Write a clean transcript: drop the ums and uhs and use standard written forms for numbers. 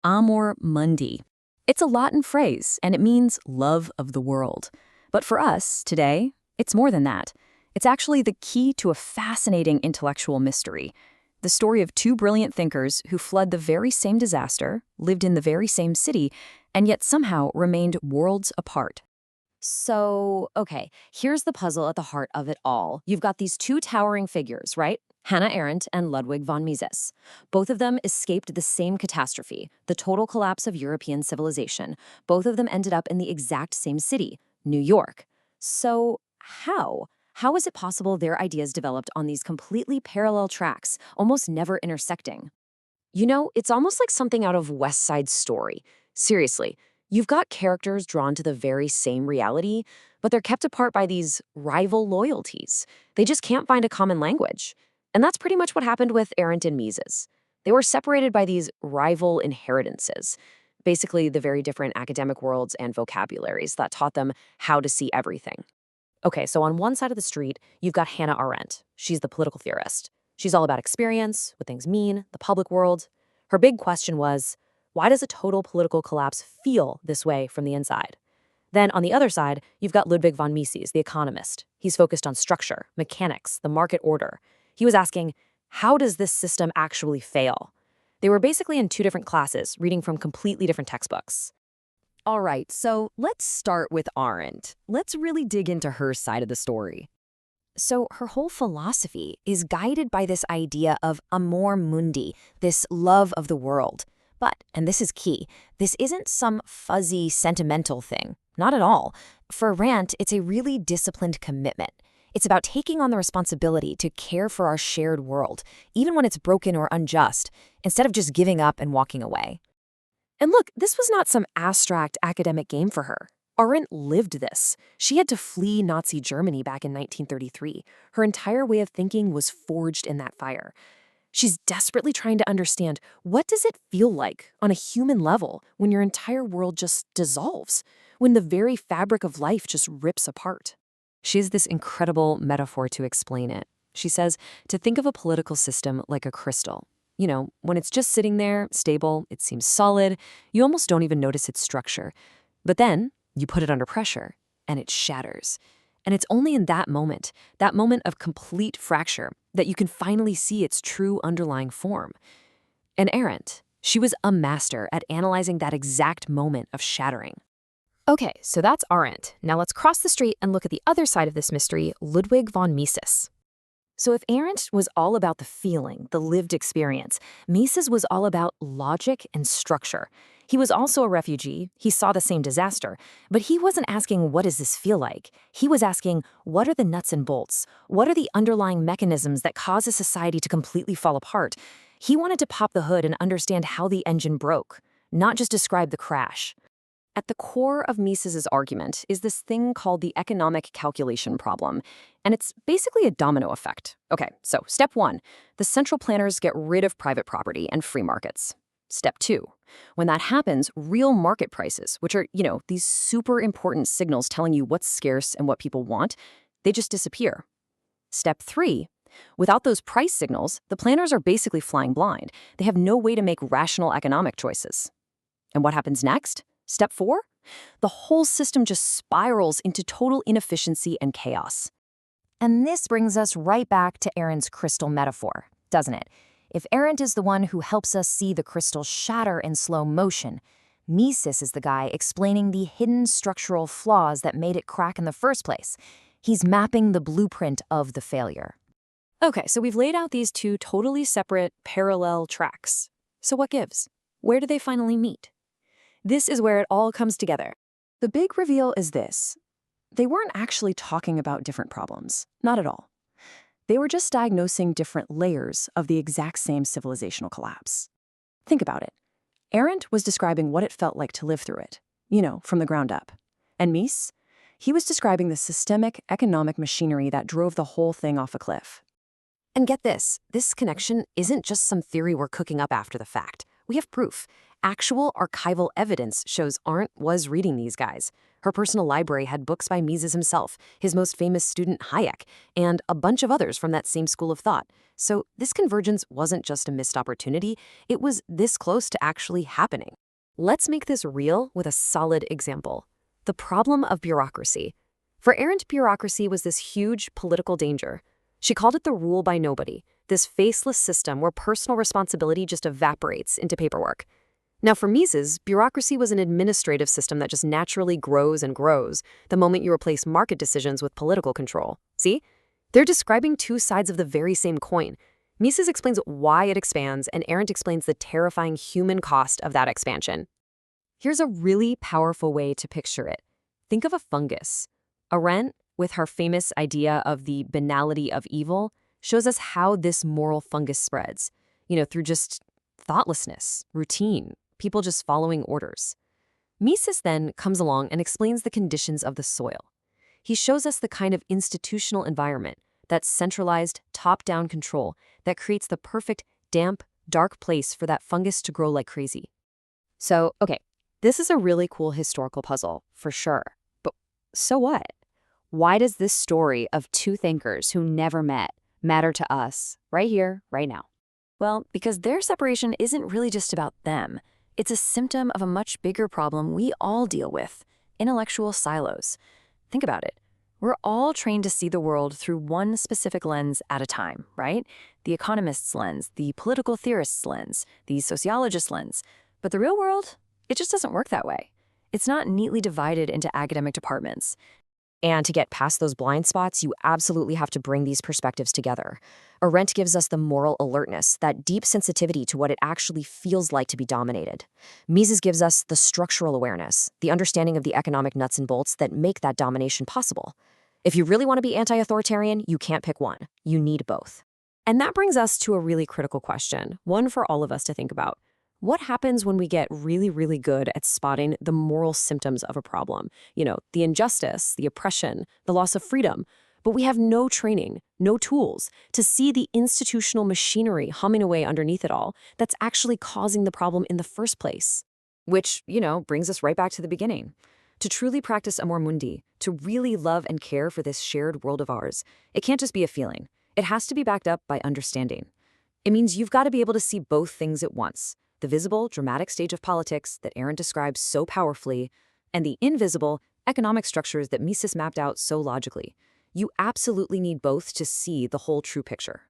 Amor Mundi. It's a Latin phrase, and it means love of the world. But for us, today, it's more than that. It's actually the key to a fascinating intellectual mystery. The story of two brilliant thinkers who fled the very same disaster, lived in the very same city, and yet somehow remained worlds apart. Okay, here's the puzzle at the heart of it all. You've got these two towering figures, right? Hannah Arendt and Ludwig von Mises. Both of them escaped the same catastrophe, the total collapse of European civilization. Both of them ended up in the exact same city, New York. So, how? How is it possible their ideas developed on these completely parallel tracks, almost never intersecting? It's almost like something out of West Side Story. Seriously, you've got characters drawn to the very same reality, but they're kept apart by these rival loyalties. They just can't find a common language. And that's pretty much what happened with Arendt and Mises. They were separated by these rival inheritances, basically the very different academic worlds and vocabularies that taught them how to see everything. Okay, so on one side of the street, you've got Hannah Arendt. She's the political theorist. She's all about experience, what things mean, the public world. Her big question was, why does a total political collapse feel this way from the inside? Then on the other side, you've got Ludwig von Mises, the economist. He's focused on structure, mechanics, the market order. He was asking, how does this system actually fail? They were basically in two different classes, reading from completely different textbooks. All right, so let's start with Arendt. Let's really dig into her side of the story. So her whole philosophy is guided by this idea of amor mundi, this love of the world. But, and this is key, this isn't some fuzzy, sentimental thing. Not at all. For Arendt, it's a really disciplined commitment. It's about taking on the responsibility to care for our shared world, even when it's broken or unjust, instead of just giving up and walking away. And look, this was not some abstract academic game for her. Arendt lived this. She had to flee Nazi Germany back in 1933. Her entire way of thinking was forged in that fire. She's desperately trying to understand, what does it feel like on a human level when your entire world just dissolves, when the very fabric of life just rips apart? She has this incredible metaphor to explain it. She says to think of a political system like a crystal. When it's just sitting there, stable, it seems solid, you almost don't even notice its structure. But then you put it under pressure, and it shatters. And it's only in that moment of complete fracture, that you can finally see its true underlying form. And Arendt, she was a master at analyzing that exact moment of shattering. Okay, so that's Arendt. Now let's cross the street and look at the other side of this mystery, Ludwig von Mises. So if Arendt was all about the feeling, the lived experience, Mises was all about logic and structure. He was also a refugee, he saw the same disaster, but he wasn't asking, what does this feel like? He was asking, what are the nuts and bolts? What are the underlying mechanisms that cause a society to completely fall apart? He wanted to pop the hood and understand how the engine broke, not just describe the crash. At the core of Mises's argument is this thing called the economic calculation problem, and it's basically a domino effect. Okay, so step 1, the central planners get rid of private property and free markets. Step 2, when that happens, real market prices, which are, these super important signals telling you what's scarce and what people want, they just disappear. Step 3, without those price signals, the planners are basically flying blind. They have no way to make rational economic choices. And what happens next? Step 4, the whole system just spirals into total inefficiency and chaos. And this brings us right back to Arendt's crystal metaphor, doesn't it? If Arendt is the one who helps us see the crystal shatter in slow motion, Mises is the guy explaining the hidden structural flaws that made it crack in the first place. He's mapping the blueprint of the failure. Okay, so we've laid out these two totally separate, parallel tracks. So what gives? Where do they finally meet? This is where it all comes together. The big reveal is this. They weren't actually talking about different problems. Not at all. They were just diagnosing different layers of the exact same civilizational collapse. Think about it. Arendt was describing what it felt like to live through it, from the ground up. And Mises? He was describing the systemic economic machinery that drove the whole thing off a cliff. And get this connection isn't just some theory we're cooking up after the fact. We have proof. Actual archival evidence shows Arendt was reading these guys. Her personal library had books by Mises himself, his most famous student Hayek, and a bunch of others from that same school of thought. So this convergence wasn't just a missed opportunity, it was this close to actually happening. Let's make this real with a solid example. The problem of bureaucracy. For Arendt, bureaucracy was this huge political danger. She called it the rule by nobody, this faceless system where personal responsibility just evaporates into paperwork. Now for Mises, bureaucracy was an administrative system that just naturally grows and grows the moment you replace market decisions with political control. See? They're describing two sides of the very same coin. Mises explains why it expands, and Arendt explains the terrifying human cost of that expansion. Here's a really powerful way to picture it. Think of a fungus. Arendt, with her famous idea of the banality of evil, shows us how this moral fungus spreads, through just thoughtlessness, routine, people just following orders. Mises then comes along and explains the conditions of the soil. He shows us the kind of institutional environment, that centralized, top-down control that creates the perfect, damp, dark place for that fungus to grow like crazy. So, okay, this is a really cool historical puzzle, for sure. But so what? Why does this story of two thinkers who never met matter to us, right here, right now? Well, because their separation isn't really just about them. It's a symptom of a much bigger problem we all deal with, intellectual silos. Think about it. We're all trained to see the world through one specific lens at a time, right? The economist's lens, the political theorist's lens, the sociologist's lens. But the real world, it just doesn't work that way. It's not neatly divided into academic departments. And to get past those blind spots, you absolutely have to bring these perspectives together. Arendt gives us the moral alertness, that deep sensitivity to what it actually feels like to be dominated. Mises gives us the structural awareness, the understanding of the economic nuts and bolts that make that domination possible. If you really want to be anti-authoritarian, you can't pick one. You need both. And that brings us to a really critical question, one for all of us to think about. What happens when we get really, really good at spotting the moral symptoms of a problem? The injustice, the oppression, the loss of freedom. But we have no training, no tools to see the institutional machinery humming away underneath it all that's actually causing the problem in the first place. Which, brings us right back to the beginning. To truly practice Amor Mundi, to really love and care for this shared world of ours, it can't just be a feeling. It has to be backed up by understanding. It means you've got to be able to see both things at once. The visible, dramatic stage of politics that Arendt describes so powerfully, and the invisible, economic structures that Mises mapped out so logically. You absolutely need both to see the whole true picture.